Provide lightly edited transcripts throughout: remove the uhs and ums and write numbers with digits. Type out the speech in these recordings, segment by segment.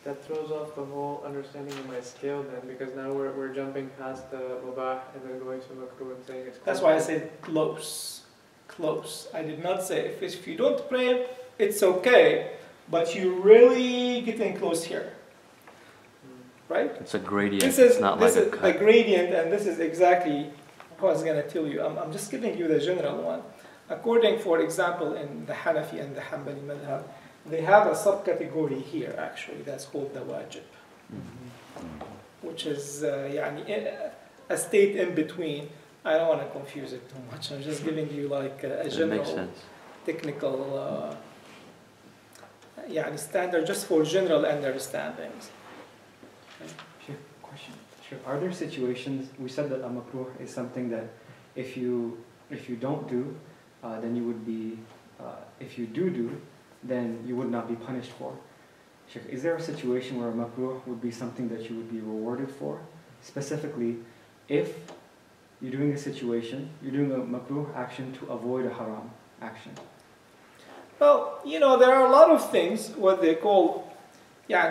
That throws off the whole understanding of my scale then, because now we're jumping past the mubah and then going to makruh and saying it's close. That's why I said close. Close. I did not say if you don't pray, it's okay, but you're really getting close here. Right? It's a gradient. It's not like a cut. The gradient, and this is exactly what I was going to tell you. I'm just giving you the general one. According, for example, in the Hanafi and the Hanbali madhab, they have a subcategory here, actually, that's called the wajib, which is a state in between. I don't want to confuse it too much. I'm just giving you like a general technical standard just for general understandings. Sure. Question. Sure. Are there situations, we said that a makruh is something that if you don't do, then you would be, if you do, then you would not be punished for. Sheikh, is there a situation where a makruh would be something that you would be rewarded for? Specifically, if you're doing a situation, you're doing a makruh action to avoid a haram action. Well, there are a lot of things, what they call,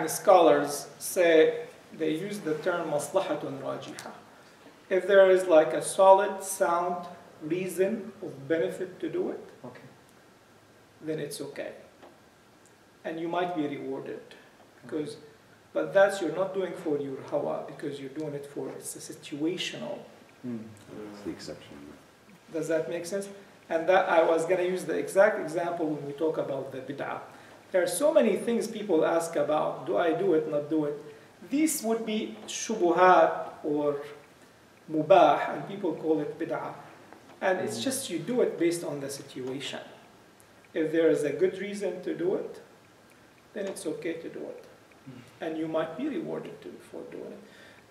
scholars say, they use the term maslahatun rajiha. If there is like a solid, sound reason of benefit to do it, okay, then it's okay. And you might be rewarded. But that's you're not doing for your hawa, because you're doing it for, it's a situational. It's the exception. Does that make sense? And that I was going to use the exact example when we talk about the bid'ah. There are so many things people ask about. Do I do it, not do it? These would be shubuhat or mubah, and people call it bid'ah. And it's just you do it based on the situation. If there is a good reason to do it, then it's okay to do it. And you might be rewarded for doing it.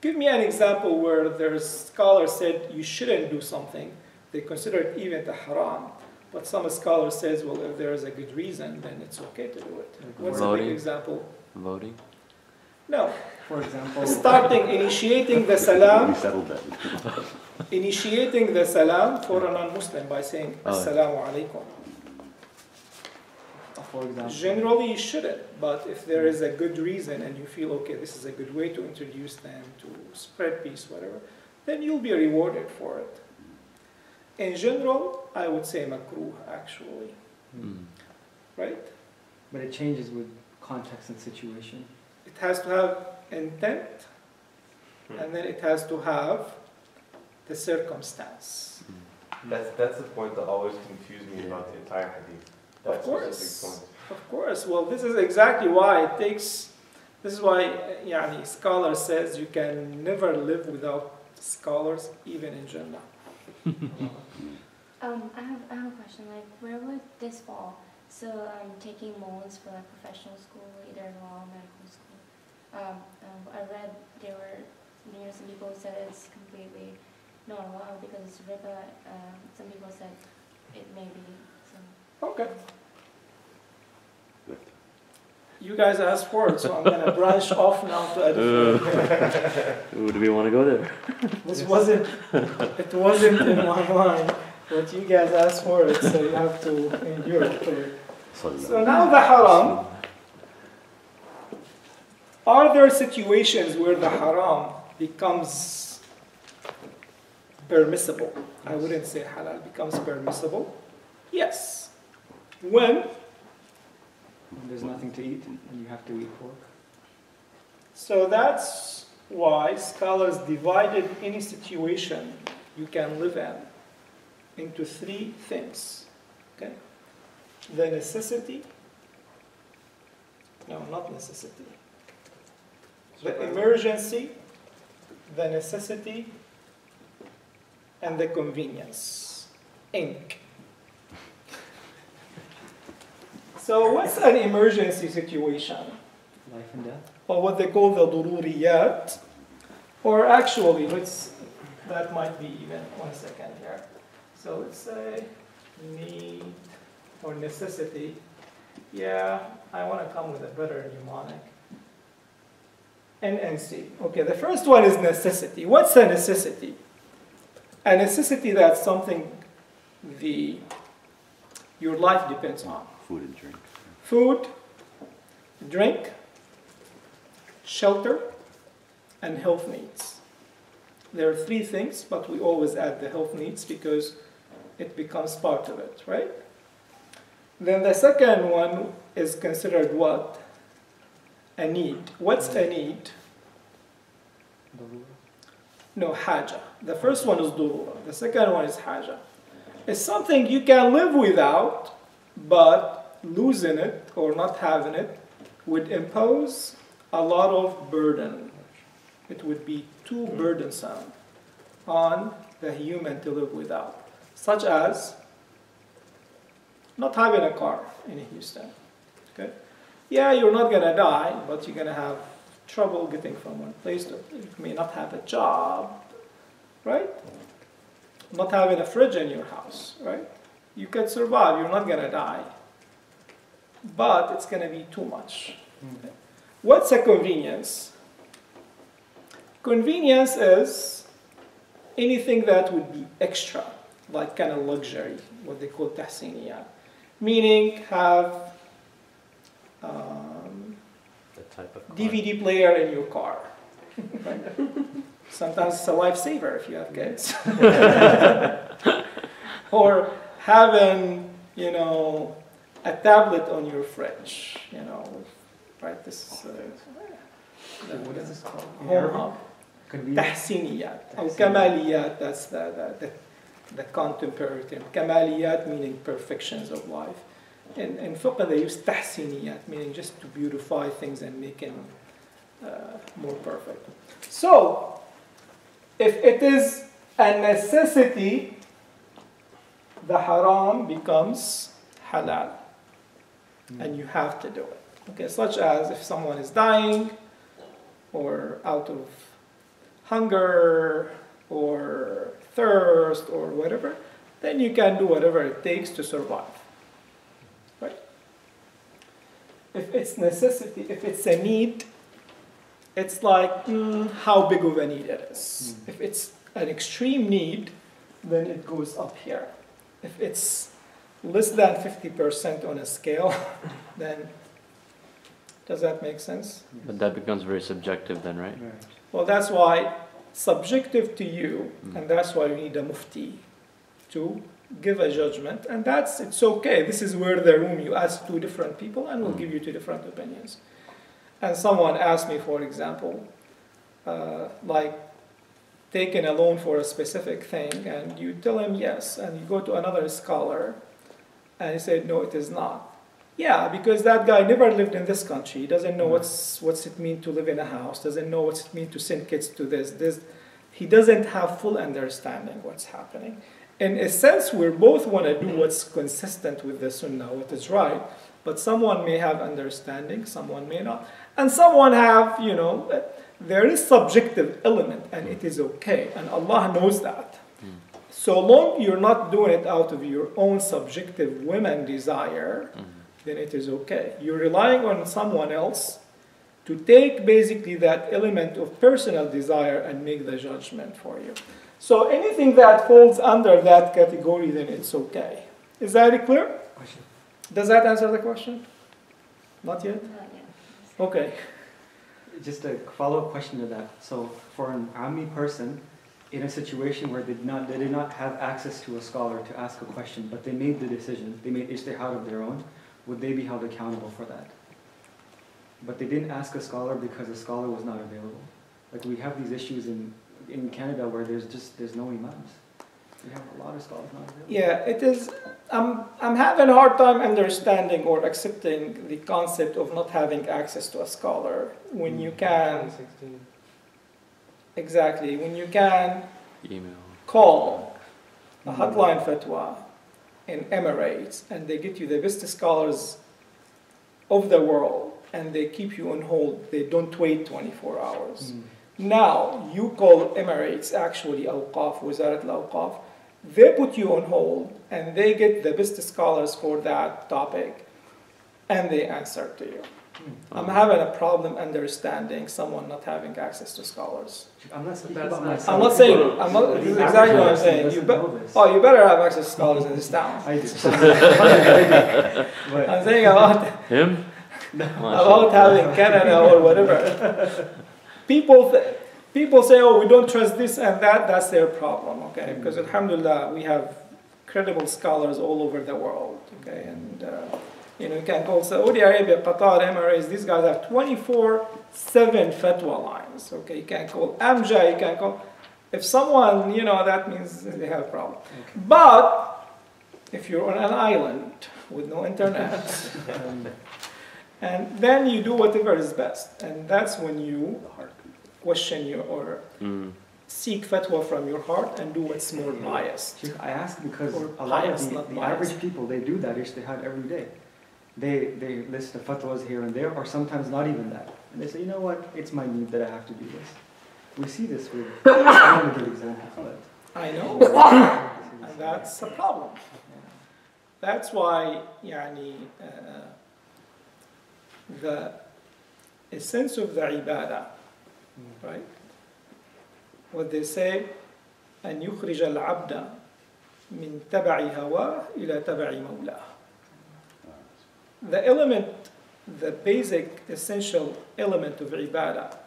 Give me an example where there's scholars said you shouldn't do something. They consider it even a haram. But some scholars says, well, if there is a good reason, then it's okay to do it. What's a big example? Voting? No. For example, Initiating the salam. We settled that. Initiating the salam for a non-Muslim by saying, Assalamu alaikum. for example. Generally, you shouldn't, but if there is a good reason and you feel, okay, this is a good way to introduce them, to spread peace, whatever, then you'll be rewarded for it. In general, I would say makruh, actually. Right? But it changes with context and situation. It has to have intent, and then it has to have the circumstance. That's the point that always confused me about the entire hadith. Of course. Well, this is exactly why it takes. This is why scholar says you can never live without scholars, even in Jannah. I have a question. Like, where would this fall? So, taking loans for like professional school, either law or medical school. I read there were some people said it's completely not allowed because it's riba. Some people said it may be. So. Okay. You guys asked for it, so I'm going to branch off now to edify. Do we want to go there? It wasn't in my mind, but you guys asked for it, so you have to endure it. So now the haram. Are there situations where the haram becomes permissible? I wouldn't say halal becomes permissible. Yes. When there's nothing to eat and you have to eat pork. So that's why scholars divided any situation you can live in into three things. Okay? The necessity. No, not necessity. The emergency, the necessity, and the convenience. Ink. So what's an emergency situation? Life and death. Or what they call the dururiyat. Or actually, that might be even, 1 second here. So let's say need or necessity. Yeah, I want to come with a better mnemonic. NNC. Okay, the first one is necessity. What's a necessity? A necessity that's something your life depends on. Food and drink. Food, drink, shelter, and health needs. There are three things, but we always add the health needs because it becomes part of it, right? Then the second one is considered what? A need. What's a need? No, haja. The first one is durura. The second one is haja. It's something you can live without, but losing it or not having it would impose a lot of burden. It would be too burdensome on the human to live without, such as not having a car in Houston. Okay? Yeah, you're not going to die, but you're going to have trouble getting from one place to you may not have a job, right? Not having a fridge in your house, right? You could survive, you're not going to die, but it's going to be too much. Okay? What's a convenience? Convenience is anything that would be extra, like kind of luxury, what they call tahsiniyat. Meaning have type of car. DVD player in your car. Sometimes it's a lifesaver if you have kids. Or having, a tablet on your fridge, right? This is What is this called? home hub. Convenience. Tahsiniyat or kamaliyat, that's the contemporary term. Kamaliyat meaning perfections of life. In fiqh they use tahsiniyat, meaning just to beautify things and make them more perfect. So, if it is a necessity, the haram becomes halal. And you have to do it. Okay, such as if someone is dying, or out of hunger, or thirst, or whatever, then you can do whatever it takes to survive. Right? If it's necessity, if it's a need, it's like how big of a need it is. If it's an extreme need, then it goes up here. If it's less than 50% on a scale, then does that make sense? But that becomes very subjective then, right? Right. Well, that's why subjective to you, and that's why you need a mufti to give a judgment, and it's okay. This is where the room you ask two different people, and we'll give you two different opinions. And someone asked me, for example, like taking a loan for a specific thing, and you tell him yes, and you go to another scholar, and he said no, it is not. Yeah, because that guy never lived in this country. He doesn't know what's it mean to live in a house. Doesn't know what's it mean to send kids to this. He doesn't have full understanding what's happening. In a sense, we both want to do what's consistent with the Sunnah, what is right. But someone may have understanding, someone may not, and someone have, there is subjective element, and it is okay, and Allah knows that. So long you're not doing it out of your own subjective women desire, then it is okay. You're relying on someone else to take basically that element of personal desire and make the judgment for you. So anything that falls under that category, then it's okay. Is that clear? Question. Does that answer the question? Not yet? Not yet. Okay. Just a follow-up question to that. So for an Ami person, in a situation where they did not have access to a scholar to ask a question, but they made the decision, they made ijtihad of their own, would they be held accountable for that? But they didn't ask a scholar because a scholar was not available. Like we have these issues in Canada where there's no imams. We have a lot of scholars not available. Yeah, it is. I'm having a hard time understanding or accepting the concept of not having access to a scholar when you can. 2016. Exactly, when you can Email. call a hotline fatwa in Emirates and they get you the best scholars of the world and they keep you on hold. They don't wait 24 hours. Now, you call Emirates, actually Awqaf, Wazarat al-Awqaf, they put you on hold and they get the best scholars for that topic and they answer to you. I'm having a problem understanding someone not having access to scholars. I'm not speaking That's about not- myself. I'm not saying, this is exactly what I'm saying. You better have access to scholars in this town. I do. I'm saying about Him? about having Canada or whatever. People say, oh, we don't trust this and that. That's their problem, okay? Because alhamdulillah, we have credible scholars all over the world, okay? And you know, you can call Saudi Arabia, Qatar, Emirates. These guys have 24/7 fatwa lines, okay? You can call Amja. You can call. If someone, you know, that means they have a problem. Okay. But if you're on an island with no internet, and then you do whatever is best, and that's when you question your or seek fatwa from your heart and do what's more biased. Sheikh, I ask because Or a lot biased, of not the biased. average people, they do that ijtihad every day. They list the fatwas here and there, or sometimes not even that. And they say, you know what, it's my need that I have to do this. We see this with, I don't want to give examples, but I know, and that's a problem. That's why, يعني, the essence of the ibadah, right? What they say, أن يخرج العبد من تبع هواه إلى تبع مولاه. The element, the basic, essential element of ibadah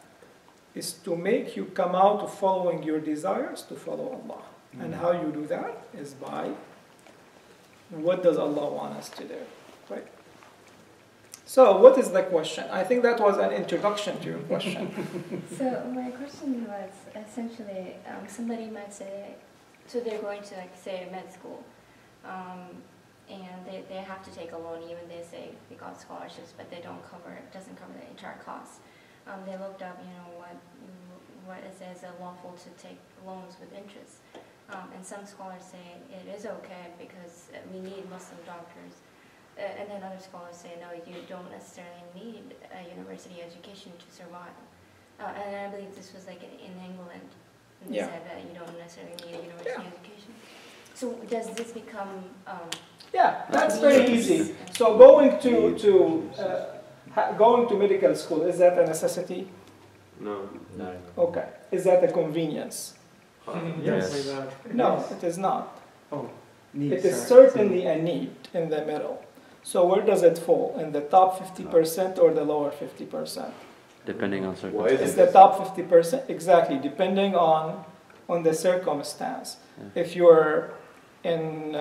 is to make you come out of following your desires to follow Allah. And how you do that is by what does Allah want us to do, right? So what is the question? I think that was an introduction to your question. So my question was essentially, somebody might say, so they're going to like say med school, and they have to take a loan, even they say they got scholarships, but they don't cover, it doesn't cover the entire cost. They looked up, you know, what it says lawful to take loans with interest. And some scholars say it is okay because we need Muslim doctors. And then other scholars say, no, you don't necessarily need a university education to survive. And I believe this was like in England. And they Yeah. said that you don't necessarily need a university education. So does this become... Yeah, that's very easy. So going to medical school, is that a necessity? No. No. Okay. Is that a convenience? yes. Like that. No, it is not. Oh, need, It is sorry. certainly a need in the middle. So where does it fall? In the top 50% or the lower 50%? Depending on Why is circumstances. It's the top 50%, exactly, depending on the circumstance. Yeah. If you're in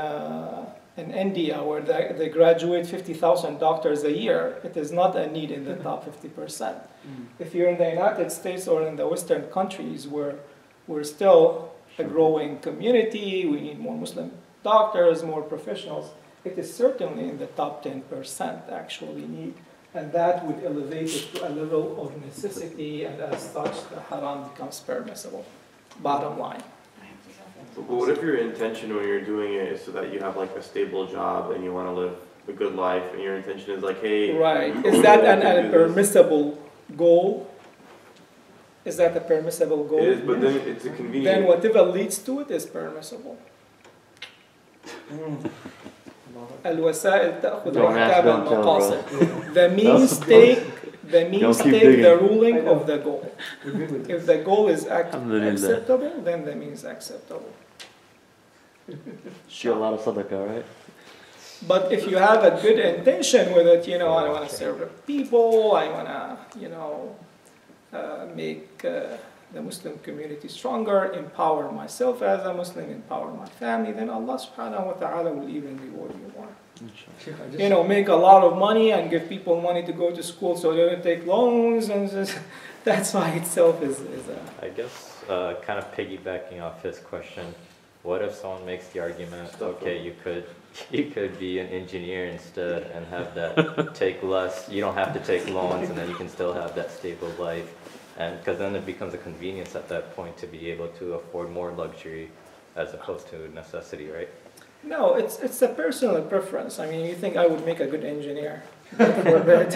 India, where they graduate 50,000 doctors a year, it is not a need in the top 50%. If you're in the United States or in the Western countries, where we're still a growing community, we need more Muslim doctors, more professionals, it is certainly in the top 10% actually need. And that would elevate it to a level of necessity, and as such, the haram becomes permissible. Bottom line. But what if your intention when you're doing it is so that you have like a stable job and you want to live a good life, and your intention is like, hey, Right. you Is go that and a do this. permissible goal? Is that a permissible goal? It is, but then it's a convenient. Then whatever leads to it is permissible. الوسائل تأخذ Don't ask, أحكام don't tell, bro. المقاصد. The means take the ruling of the goal. We're good with If this. the goal is Alhamdulillah. acceptable, then the means acceptable. Shoot a lot of sadaqah, right? But if you have a good intention with it, you know, I want to serve the people, I want to, you know, make the Muslim community stronger, empower myself as a Muslim, empower my family, then Allah subhanahu wa ta'ala will even reward you more. Sheikh, I just- You know, make a lot of money and give people money to go to school so they don't take loans, and just, that's why itself is a... I guess kind of piggybacking off his question, what if someone makes the argument, okay, you could be an engineer instead and have that take less, you don't have to take loans, and then you can still have that stable life, and because then it becomes a convenience at that point to be able to afford more luxury as opposed to necessity, right? No, it's a personal preference. I mean, you think I would make a good engineer? For that?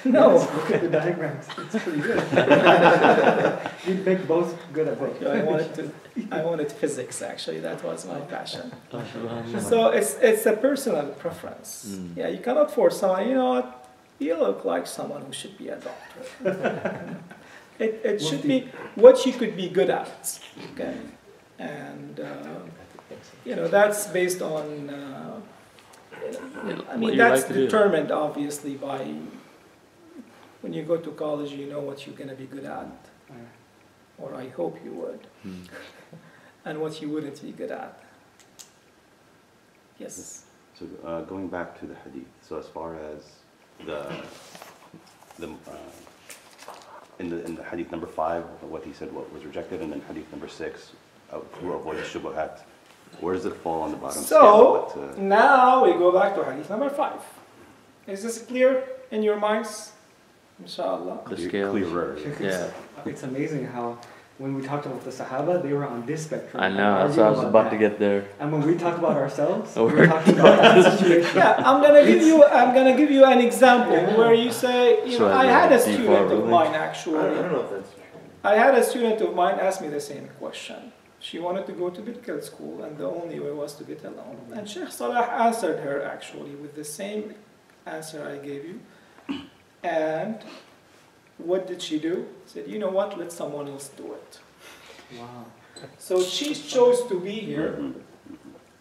No. Yes, look at the diagrams. It's pretty good. You'd make both good at both. I wanted physics, actually. That was my passion. So it's a personal preference. Mm. Yeah, you cannot force someone, you know what, you look like someone who should be a doctor. It should be what you could be good at. Okay? And, you know, that's based on, I What mean, you that's like to do. determined obviously by when you go to college, you know what you're going to be good at, or I hope you would, and what you wouldn't be good at. Yes. So going back to the hadith, so as far as in the hadith number 5, what he said, what was rejected, and then hadith number 6, to avoid the shubuhat, where does it fall on the bottom scale? So now we go back to hadith number 5. Is this clear in your minds? Inshallah. The scale. Clearer. Yeah. It's amazing how when we talked about the Sahaba, they were on this spectrum. I and know, arguing so I was about to that. get there. And when we talked about ourselves, we We're- were talking about that situation. Yeah, I'm gonna give you an example where you say, you So know, I as had a a student default of ruling? mine I actually. don't know if that's true. I had a student of mine ask me the same question. She wanted to go to medical school, and the only way was to get a loan. And Sheikh Salah answered her actually with the same answer I gave you. And what did she do? Said, you know what? Let someone else do it. Wow. So she chose to be here,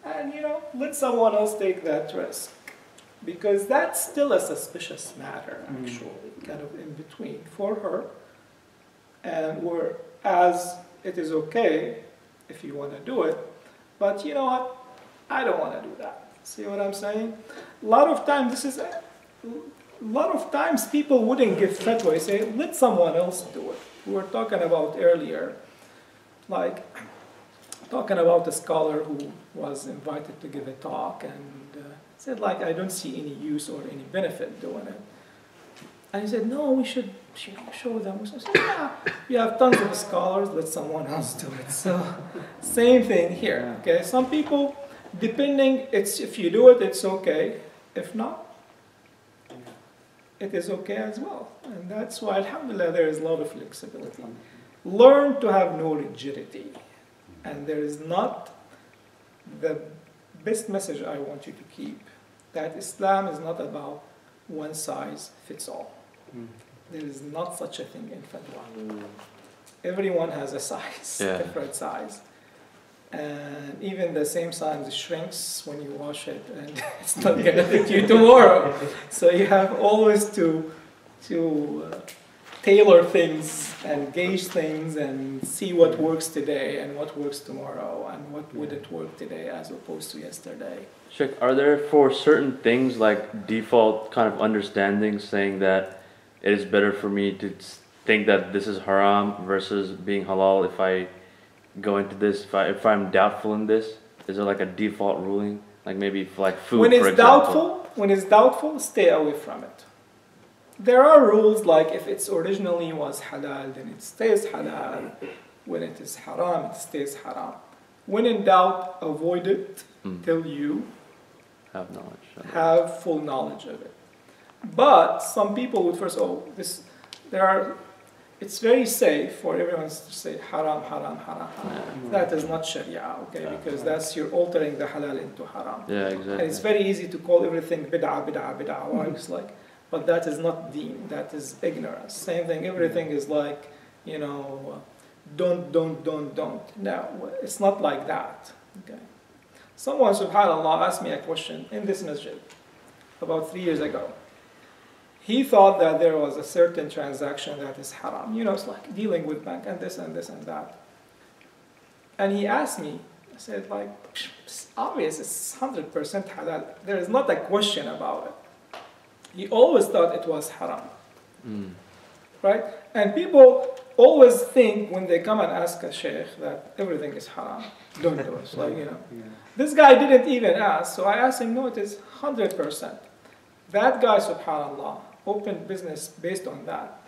and let someone else take that risk, because that's still a suspicious matter, actually, kind of in between for her. And whereas it is okay if you want to do it, but you know what? I don't want to do that. See what I'm saying? A lot of times people wouldn't give fatwa. They say, let someone else do it. We were talking about earlier, like talking about a scholar who was invited to give a talk and said, like, I don't see any use or any benefit doing it. And he said, no, we should show them. I said, yeah, you have tons of scholars, let someone else do it. So same thing here. Okay, some people, depending, if you do it, it's okay. If not, it is okay as well. And that's why, alhamdulillah, there is a lot of flexibility. Learn to have no rigidity. And there is not the best message I want you to keep, that Islam is not about one size fits all. There is not such a thing in fatwa. Everyone has a size, different size. And even the same size shrinks when you wash it, and it's not going to fit you tomorrow. So you have always to tailor things and gauge things and see what works today and what works tomorrow and what wouldn't work today as opposed to yesterday. Sheikh, are there for certain things like default kind of understandings saying that it is better for me to think that this is haram versus being halal if I go into this, if I'm doubtful in this? Is there like a default ruling? Like maybe for like food, when for it's example? doubtful, stay away from it. There are rules like if it's originally was halal, then it stays halal. When it is haram, it stays haram. When in doubt, avoid it till you Have knowledge. have full knowledge of it. But some people would first, it's very safe for everyone to say haram, haram, haram, haram. That is not Sharia, okay? Because that's you're altering the halal into haram. Yeah, And exactly. it's very easy to call everything bid'ah, bid'ah, bid'ah. Why? It's like, but that is not deen. That is ignorance. Same thing. Everything is like, don't. No, it's not like that. Okay. Someone, subhanallah, asked me a question in this masjid about 3 years ago. He thought that there was a certain transaction that is haram. It's like dealing with bank and this and this and that. And he asked me, I said, like, it's obvious, it's 100% halal. There is not a question about it. He always thought it was haram. Right? And people always think when they come and ask a sheikh that everything is haram. Don't do it. Like, This guy didn't even ask, so I asked him, no, it is 100%. That guy, subhanallah, opened business based on that.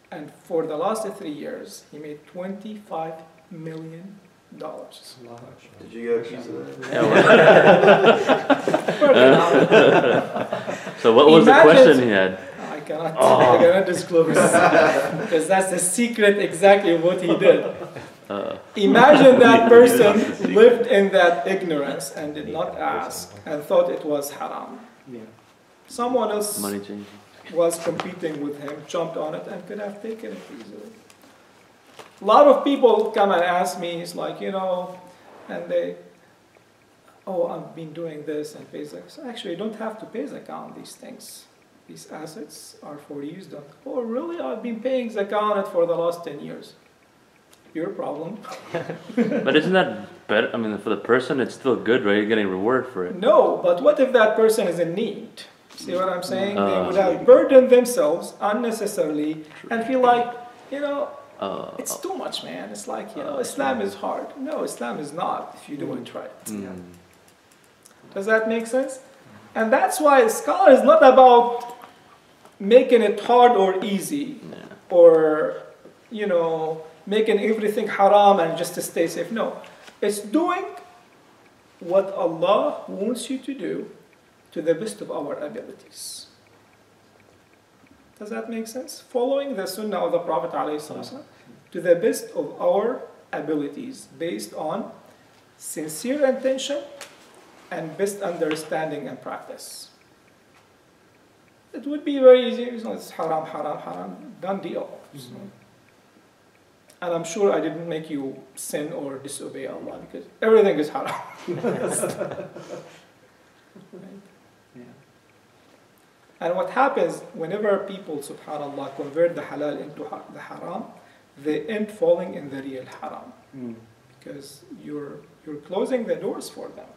And for the last 3 years, he made $25 million. Did you get a piece of that? So what was the question he had? I cannot disclose because that's the secret exactly what he did. Imagine that person lived in that ignorance and did not ask and thought it was haram. Someone else Money changing. was competing with him, jumped on it, and could have taken it easily. A lot of people come and ask me, it's like, and they, I've been doing this and pay zakah. So actually, you don't have to pay zakah on these things. These assets are for use. Oh, really? I've been paying zakah on it for the last 10 years. Your problem. But isn't that better? I mean, for the person, it's still good, right? You're getting reward for it. No, but what if that person is in need? See what I'm saying? They would True. have burdened themselves unnecessarily and feel like, you know, it's too much, man. It's like, you know, Islam is hard. No, Islam is not if you do it right. Mm. Does that make sense? And that's why scholar is not about making it hard or easy or, you know, making everything haram and just to stay safe. No, it's doing what Allah wants you to do to the best of our abilities. Does that make sense? Following the sunnah of the Prophet ﷺ to the best of our abilities based on sincere intention and best understanding and practice. It would be very easy. It's haram, haram, haram. Done deal. And I'm sure I didn't make you sin or disobey Allah because everything is haram. And what happens whenever people, subhanAllah, convert the halal into the haram, they end falling in the real haram. Because you're closing the doors for them.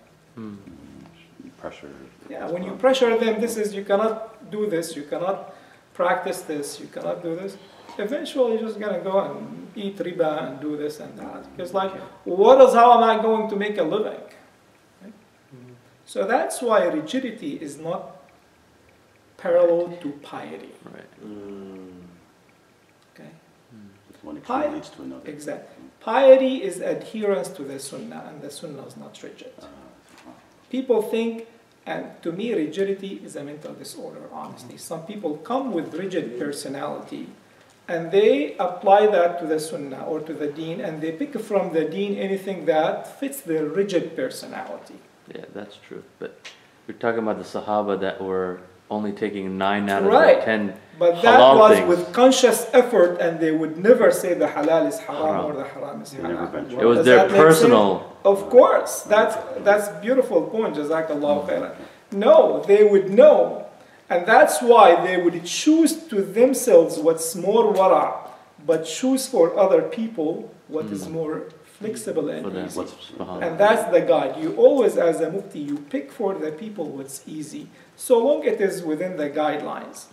Pressure. Yeah, when you pressure them, you cannot do this, you cannot practice this, you cannot do this. Eventually you're just going to go and eat riba and do this and that. Because like, how am I going to make a living? Right? So that's why rigidity is not parallel to piety. Right. Okay? One extreme leads to another. Exactly. Piety is adherence to the sunnah, and the sunnah is not rigid. People think, and to me, rigidity is a mental disorder, honestly. Some people come with rigid personality, and they apply that to the sunnah or to the deen, and they pick from the deen anything that fits their rigid personality. Yeah, that's true. But we're talking about the Sahaba that were only taking 9 out of Right. the 10 But that halal was things. with conscious effort, and they would never say the halal is haram Haram. or the haram is They never halal. ventured. It was Does their that make personal. Of course, that's beautiful point, Jazakallah khairan. No, they would know, and that's why they would choose to themselves what's more wara, but choose for other people what is more flexible and For them. easy. Subhanallah. And that's the guide. You always, as a mufti, you pick for the people what's easy, so long it is within the guidelines.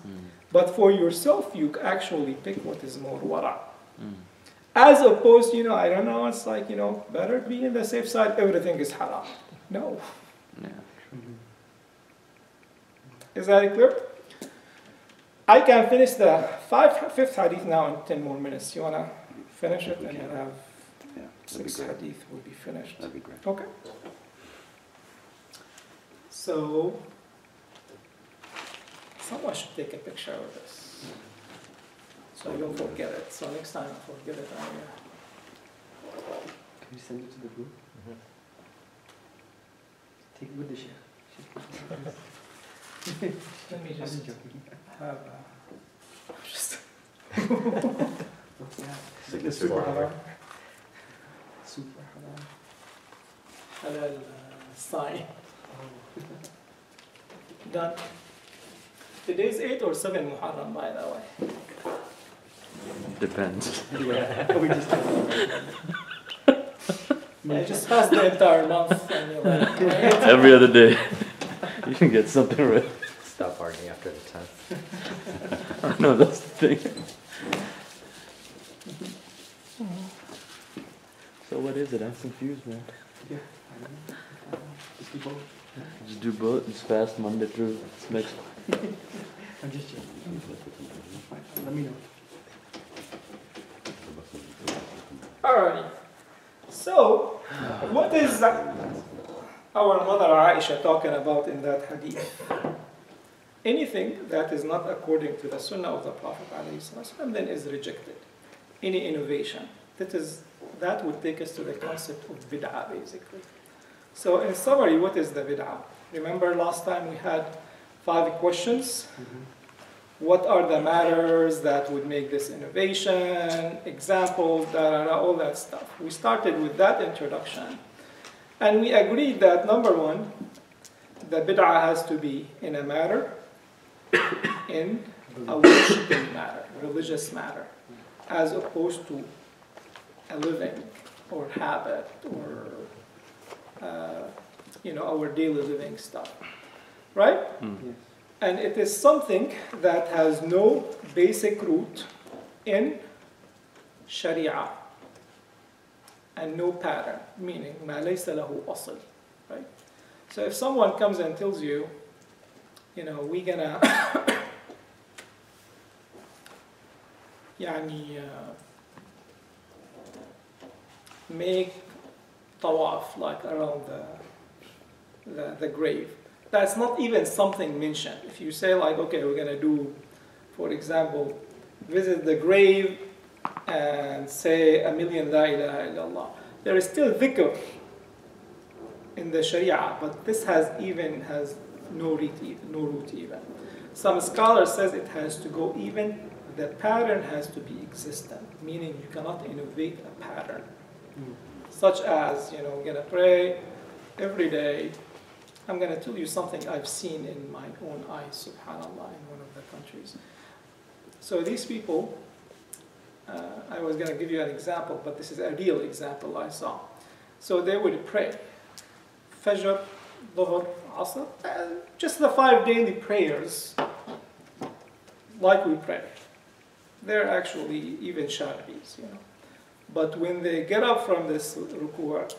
But for yourself, you actually pick what is more wara. As opposed, I don't know, it's like, better be in the safe side, everything is haram. No. Yeah. Is that clear? I can finish the fifth hadith now in 10 more minutes. You want to finish it, and you'll have Yeah, that'd be 6 great. hadith will be finished. That'd be great. Okay. So, someone should take a picture of this, so I don't forget it. So next time I forget it, Can you send it to the group? Take it with the Sheikh. let me I'm just joking. have just Signature. super halal, Super halal. halal sign. Done. Today's 8 or 7 Muharram, by the way. Depends. Yeah, we just I just passed the entire month, and you're like, right? Every other day. You can get something right. Stop arguing after the 10th. I don't know, that's the thing. So what is it? I'm confused, man. Yeah, I don't know. Just keep on. Just do both. It's fast Monday through next. I'm just joking. Let me know. Alright. So, what is our mother Aisha talking about in that hadith? Anything that is not according to the sunnah of the Prophet ﷺ then is rejected. Any innovation. That would take us to the concept of bid'ah, basically. So in summary, what is the bid'ah? Remember last time we had 5 questions? What are the matters that would make this innovation? Examples, all that stuff. We started with that introduction. And we agreed that number 1, the bid'ah has to be in a matter, in in a worshiping matter, religious matter, as opposed to a living or habit or our daily living stuff, right? Yes. And it is something that has no basic root in Sharia and no pattern, meaning ما ليس له أصل, right? So if someone comes and tells you, we're gonna make tawaf like around the grave. That's not even something mentioned. If you say like, okay, we're gonna do, for example, visit the grave and say 1,000,000 la ilaha illallah, there is still dhikr in the Sharia, but this has no root even. Some scholars says it has to go even, the pattern has to be existent, meaning you cannot innovate a pattern. Such as, we're gonna pray every day. I'm gonna tell you something I've seen in my own eyes, subhanAllah, in one of the countries. So these people, I was gonna give you an example, but this is a real example I saw. So they would pray, Fajr, Dhuhr, Asr, just the 5 daily prayers, like we pray. They're actually even Shafis, But when they get up from this ruku',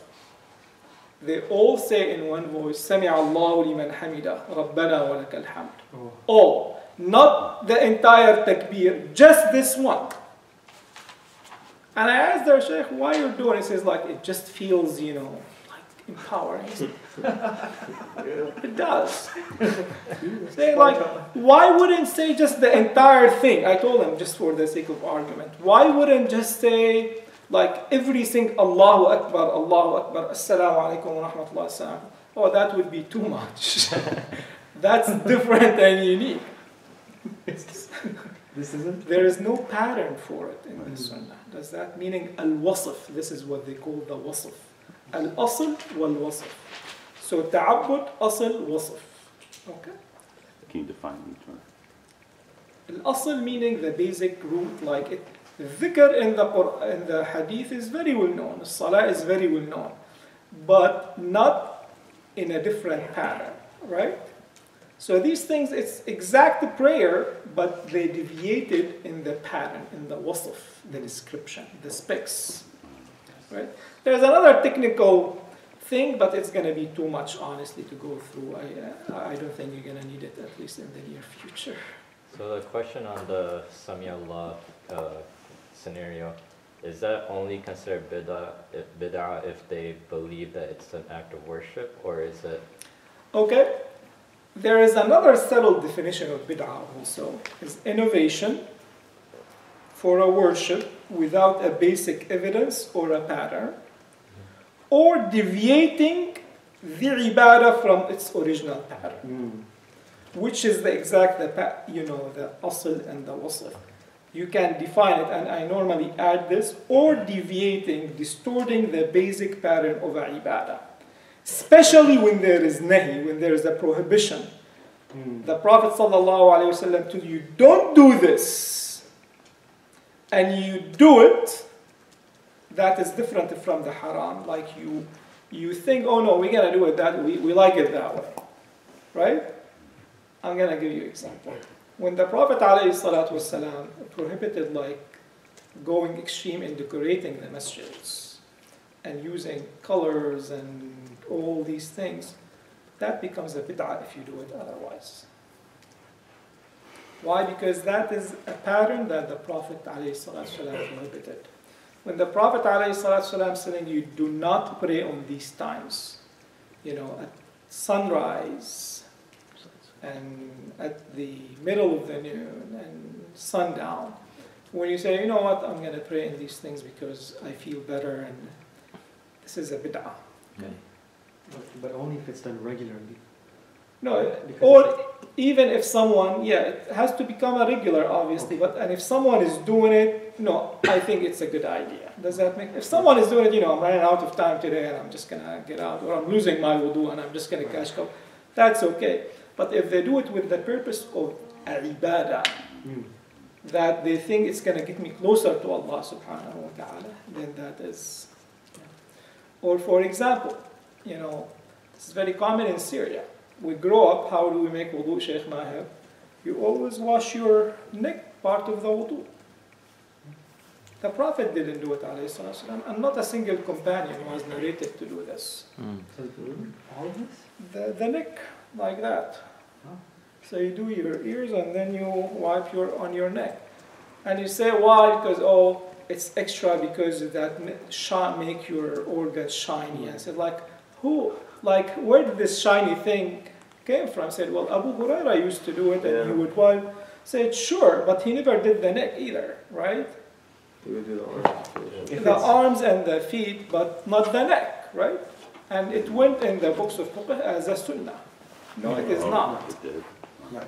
they all say in one voice, سَمِعَ اللَّهُ لِمَنْ حَمِدَ رَبَّنَا وَلَكَ الْحَمْدُ. All, not the entire takbir, just this one. And I asked their Sheikh, why you're doing it? He says, like, it just feels, like empowering. It does. Say, like, why wouldn't say just the entire thing? I told them, just for the sake of argument, why wouldn't just say, like, everything, Allahu Akbar, Assalamu alaikum wa rahmatullahi. Oh, that would be too much. That's different and unique. This isn't? There is no pattern for it in the Sunnah. Does that meaning al-wasf? This is what they call the wasf. Al-asl wal-wasf. So ta'abbud, asl, wasf. Okay? Can you define each one? Al-asl meaning the basic root, like it. Dhikr in the hadith is very well known. Salah is very well known. But not in a different pattern, right? So these things, it's exact prayer, but they deviated in the pattern, in the wasf, the description, the specs, right? There's another technical thing, but it's going to be too much, honestly, to go through. I don't think you're going to need it, at least in the near future. So the question on the Sami Allah scenario, is that only considered bid'ah if they believe that it's an act of worship, or is it? Okay. There is another subtle definition of bid'ah also, is innovation for a worship without a basic evidence or a pattern, or deviating the ibadah from its original pattern, which is the exact, the asl and the wasf. You can define it, and I normally add this, or deviating, distorting the basic pattern of a ibadah. Especially when there is nahi, when there is a prohibition. The Prophet ﷺ told you, don't do this. And you do it, that is different from the haram. Like you think, oh no, we're going to do it that way. We like it that way. Right? I'm going to give you an example. When the Prophet ﷺ prohibited like going extreme in decorating the masjids and using colors and all these things, that becomes a bid'ah if you do it otherwise. Why? Because that is a pattern that the Prophet ﷺ prohibited. When the Prophet ﷺ saying you do not pray on these times, at sunrise and at the middle of the noon and sundown, when you say, you know what, I'm going to pray in these things because I feel better, and this is a bid'ah. Okay. But only if it's done regularly. No, or even if someone, it has to become a regular, obviously, and if someone is doing it, I think it's a good idea. Does that make, if someone is doing it, I'm running out of time today and I'm just going to get out, or I'm losing my wudu and I'm just going to catch up, that's okay. But if they do it with the purpose of ibadah, that they think it's going to get me closer to Allah subhanahu wa ta'ala, then that is. Or for example, this is very common in Syria. We grow up, how do we make wudu, Sheikh Maher? You always wash your neck, part of the wudu. The Prophet didn't do it, alayhi salatu wasalam, and not a single companion was narrated to do this. So all of this? The neck, like that. Oh. So you do your ears and then you wipe on your neck. And you say, why? Because, it's extra because that make your organs shiny. I said, who? Where did this shiny thing came from? I said, well, Abu Huraira used to do it and he would wipe. I said, sure, but he never did the neck either, right? He would do the arms. The arms and the feet, but not the neck, right? And it went in the books of fiqh as a sunnah. No, it is not. Right.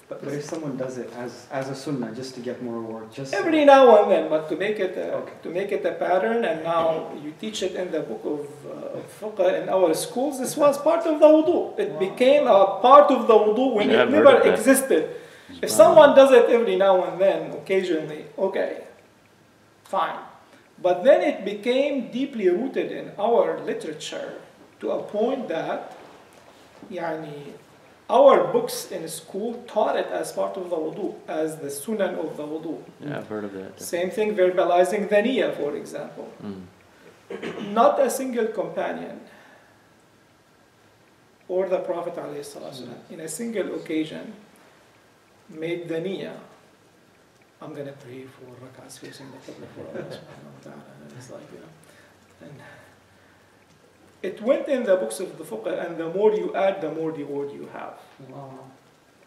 But if someone does it as a sunnah just to get more reward, just Every now and then, but to make it a pattern, and now you teach it in the book of fiqh in our schools. This was part of the wudu. It became a part of the wudu when it never existed. If someone does it every now and then, occasionally, okay, fine. But then it became deeply rooted in our literature to a point that, our books in school taught it as part of the wudu, as the sunan of the wudu. Yeah, I've heard of that. Same thing, verbalizing the niyyah, for example. Not a single companion or the Prophet ﷺ, in a single occasion made the niyyah. I'm going to pray for rak'ahs facing the Qibla for Allah subhanahu wa ta'ala. It's and it went in the books of the fiqh, and the more you add, the more reward you have. Wow.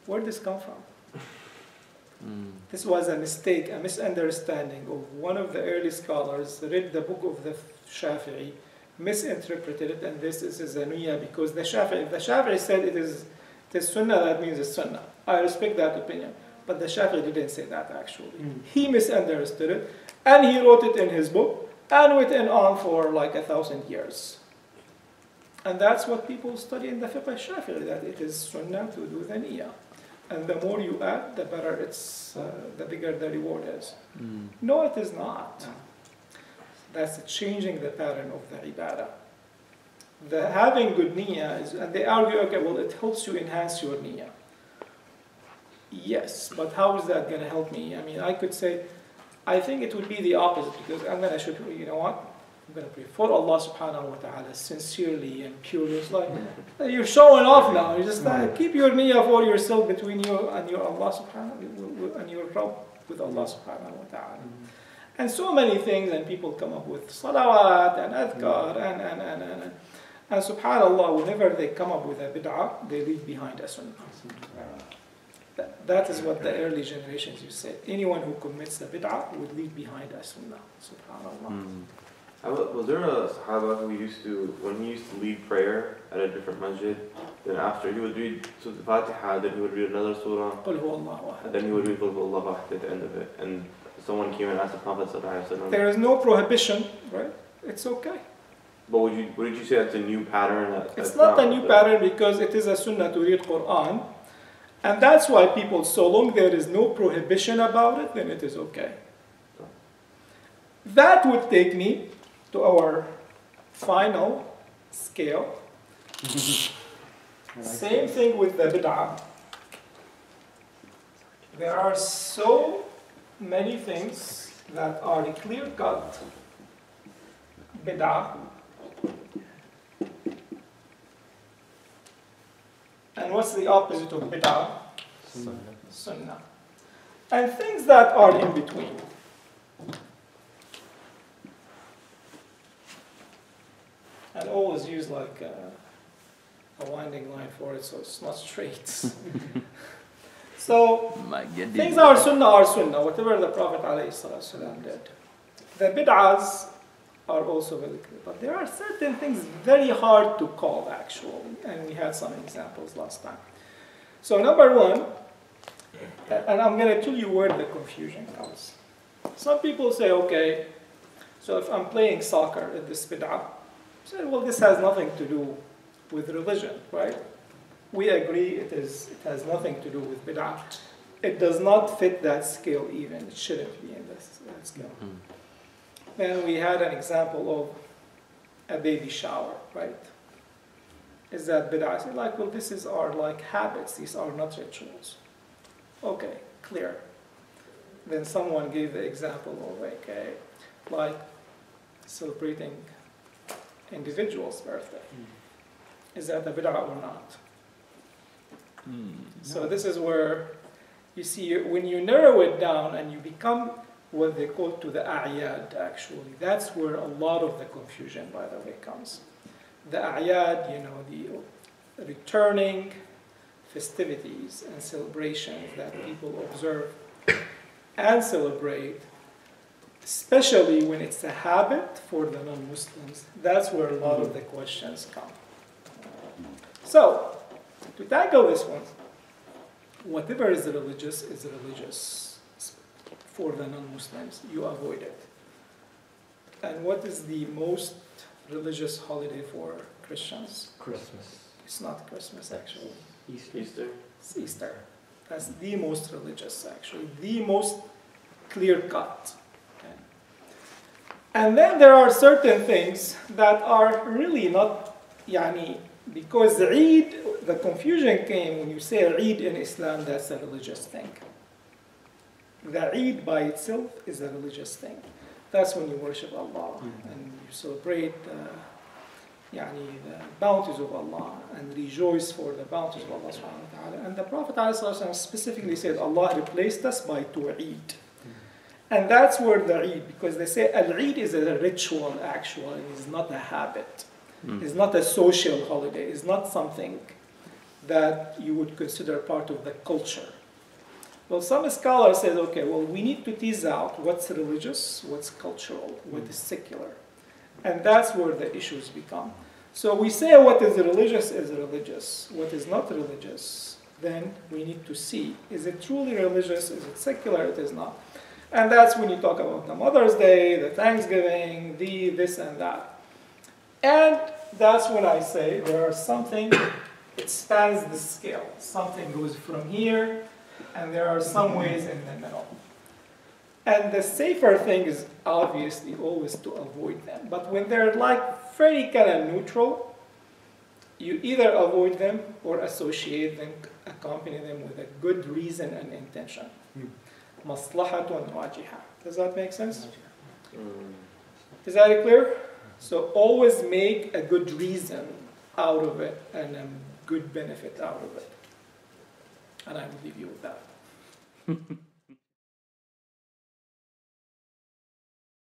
Where did this come from? This was a mistake, a misunderstanding of one of the early scholars, read the book of the Shafi'i, misinterpreted it, and this is a niyyah because the Shafi'i said it is sunnah, that means it's sunnah. I respect that opinion, but the Shafi'i didn't say that actually. He misunderstood it, and he wrote it in his book, and went on for 1,000 years. And that's what people study in the fiqh al-Shafi'i, that it is sunnah to do the niyyah. And the more you add, the better the bigger the reward is. No, it is not. That's changing the pattern of the ibadah. The having good niyyah is, and they argue, okay, well, it helps you enhance your niyyah. Yes, but how is that going to help me? I could say, I think it would be the opposite, because I'm going to show you, I'm going to pray for Allah subhanahu wa ta'ala sincerely and purely. It's you're showing off now. You just keep your niyyah for yourself between you and your Allah subhanahu and your Rabb with Allah subhanahu wa ta'ala. And so many things, and people come up with salawat and adhkar and subhanallah, whenever they come up with a bid'ah, they leave behind a sunnah. That is what the early generations used to say. Anyone who commits a bid'ah would leave behind a sunnah. Subhanallah. Was there a Sahaba who when he used to lead prayer at a different masjid, then after he would read Surah Al-Fatiha, then he would read another surah, and then he would read Qul Huwallahu Ahad at the end of it, and someone came and asked the Prophet ﷺ. There is no prohibition, right? It's okay. But would you say that's a new pattern? It's not a new pattern because it is a sunnah to read Quran, and that's why people, so long there is no prohibition about it, then it is okay. That would take me to our final scale. Same thing with the bid'ah. There are so many things that are clear-cut bid'ah. And what's the opposite of bid'ah? Sunnah. And things that are in between. And always use a winding line for it so it's not straight. So, things are sunnah, whatever the Prophet ﷺ did. The bid'ahs are also very clear. But there are certain things very hard to call actually. And we had some examples last time. So number one, and I'm going to tell you where the confusion comes. Some people say, okay, so if I'm playing soccer at this bid'ah, say, well, this has nothing to do with religion, right? We agree it has nothing to do with bid'ah. it does not fit that scale even. It shouldn't be in that scale. Then we had an example of a baby shower, right? Is that bid'ah? I said, like, well, this is our like habits. These are not rituals. Okay, clear. Then someone gave the example of like celebrating individual's birthday. Is that a bid'ah or not? So this is where you see when you narrow it down and you become what they call to the a'yad, actually. That's where a lot of the confusion, by the way, comes. The a'yad, you know, the returning festivities and celebrations that people observe and celebrate, especially when it's a habit for the non-Muslims. That's where a lot of the questions come. So, to tackle this one, whatever is religious for the non-Muslims. You avoid it. And what is the most religious holiday for Christians? Christmas. It's not Christmas, actually. Easter. It's Easter. That's the most religious, actually. The most clear-cut. Okay. And then there are certain things that are really not, because the Eid, the confusion came when you say Eid in Islam, that's a religious thing. The Eid by itself is a religious thing. That's when you worship Allah and you celebrate the bounties of Allah and rejoice for the bounties of Allah subhanahu wa ta'ala. And the Prophet ﷺ specifically said, Allah replaced us by two Eid. And that's where the Eid, because they say Al-Eid is a ritual actually, it's not a habit. It's not a social holiday. It's not something that you would consider part of the culture. Well, some scholars said, okay, well, we need to tease out what's religious, what's cultural, what is secular. And that's where the issues become. So we say what is religious, what is not religious. Then we need to see, is it truly religious, is it secular, it is not. And that's when you talk about the Mother's Day, the Thanksgiving, this and that. And that's when I say there are something, it spans the scale. Something goes from here, and there are some ways in the middle. And the safer thing is obviously always to avoid them. But when they're like very kind of neutral, you either avoid them or associate them, accompany them with a good reason and intention. Maslahatun rajiha. Does that make sense? Is that clear? So always make a good reason out of it and a good benefit out of it. And I will leave you with that.